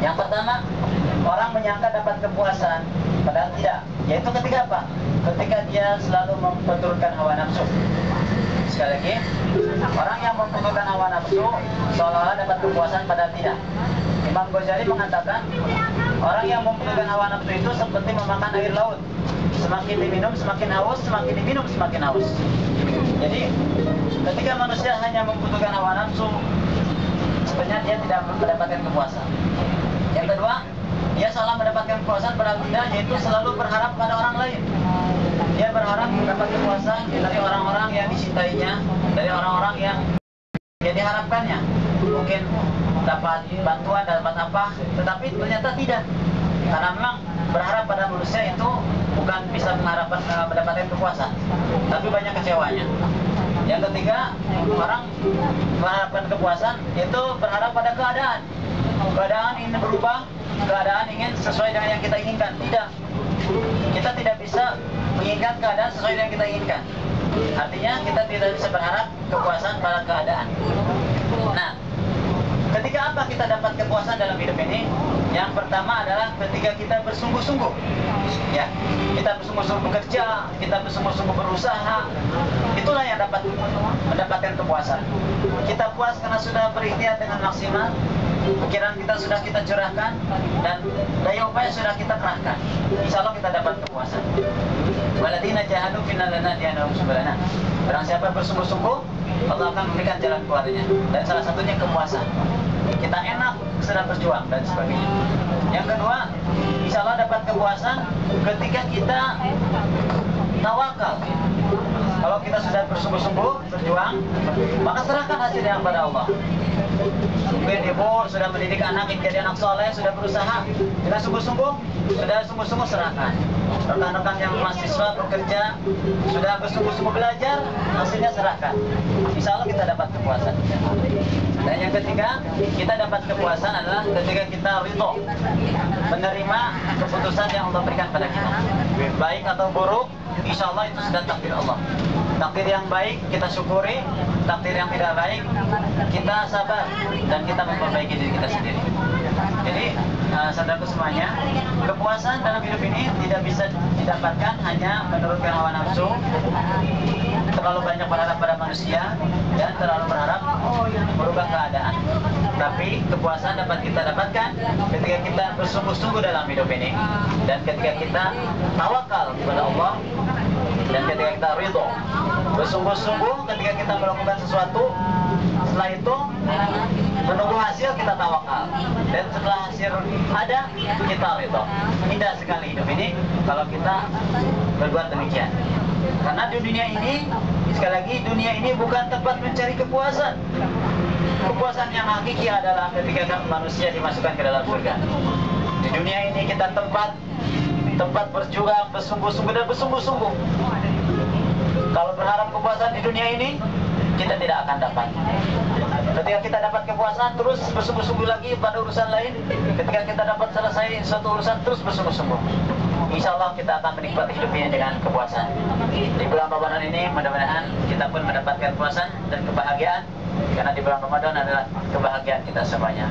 Yang pertama, orang menyangka dapat kepuasan, padahal tidak. Yaitu ketika apa? Ketika dia selalu memperturutkan hawa nafsu. Sekali lagi, orang yang memperturutkan hawa nafsu seolah-olah dapat kepuasan, padahal tidak. Imam Ghazali mengatakan, orang yang memperturutkan hawa nafsu itu seperti memakan air laut. Semakin diminum semakin haus, semakin diminum semakin haus. Jadi, ketika manusia hanya membutuhkan hawa nafsu, sebenarnya dia tidak mendapatkan kepuasan. Yang kedua, dia salah mendapatkan kepuasan padahal tidak, yaitu selalu berharap pada orang lain. Dia berharap mendapat kepuasan dari orang-orang yang dicintainya, dari orang-orang yang diharapkannya. Mungkin dapat bantuan, dapat apa, tetapi ternyata tidak. Karena memang berharap pada manusia itu bukan bisa mendapatkan kepuasan, tapi banyak kecewanya. Yang ketiga, orang mengharapkan kepuasan itu berharap pada keadaan. Keadaan ingin berubah, keadaan ingin sesuai dengan yang kita inginkan. Tidak. Kita tidak bisa menginginkan keadaan sesuai dengan yang kita inginkan. Artinya kita tidak bisa berharap kepuasan pada keadaan. Nah, ketika apa kita dapat kepuasan dalam hidup ini? Yang pertama adalah ketika kita bersungguh-sungguh. Ya, kita bersungguh-sungguh bekerja, kita bersungguh-sungguh berusaha. Itulah yang dapat mendapatkan kepuasan. Kita puas karena sudah berikhtiar dengan maksimal. Pikiran kita sudah kita curahkan dan daya upaya sudah kita kerahkan. Insya Allah kita dapat kepuasan. Waladina jahadu finna lanahdiyannahum subulana. Barang siapa bersungguh-sungguh, Allah akan memberikan jalan keluarnya. Dan salah satunya kepuasan. Kita enak sedang berjuang dan sebagainya. Yang kedua, insya Allah dapat kepuasan ketika kita tawakal. Kalau kita sudah bersungguh-sungguh berjuang, maka serahkan hasilnya kepada Allah. Mungkin ibu sudah mendidik anak menjadi anak soleh, sudah berusaha dengan sungguh-sungguh, sudah sungguh-sungguh serahkan. Rekan-rekan yang mahasiswa bekerja sudah bersungguh-sungguh belajar, hasilnya serahkan. Insya Allah kita dapat kepuasan. Dan yang ketiga, kita dapat kepuasan adalah ketika kita ridho, menerima keputusan yang Allah berikan pada kita, baik atau buruk. Insya Allah itu sudah takdir Allah. Takdir yang baik kita syukuri, takdir yang tidak baik kita sabar dan kita memperbaiki diri kita sendiri. Jadi saudaraku semuanya, kepuasan dalam hidup ini tidak bisa didapatkan hanya menurutkan hawa nafsu, terlalu banyak berharap pada manusia dan terlalu berharap merubah keadaan. Tapi kepuasan dapat kita dapatkan ketika kita bersungguh-sungguh dalam hidup ini dan ketika kita tawakal kepada Allah dan ketika kita ridho. Bersungguh-sungguh ketika kita melakukan sesuatu, setelah itu menunggu hasil kita tawakal, dan setelah hasil ada kita ridho. Indah sekali hidup ini kalau kita berbuat demikian. Karena di dunia ini, sekali lagi, dunia ini bukan tempat mencari kepuasan. Kepuasan yang hakiki adalah ketika manusia dimasukkan ke dalam surga. Di dunia ini kita tempat berjuang bersungguh-sungguh dan bersungguh-sungguh. Kalau berharap kepuasan di dunia ini, kita tidak akan dapat. Ketika kita dapat kepuasan, terus bersungguh-sungguh lagi pada urusan lain. Ketika kita dapat selesai suatu urusan, terus bersungguh-sungguh. Insya Allah kita akan menikmati hidup ini dengan kepuasan. Di bulan Ramadan ini, mudah-mudahan kita pun mendapatkan kepuasan dan kebahagiaan. Karena di bulan Ramadan adalah kebahagiaan kita semuanya.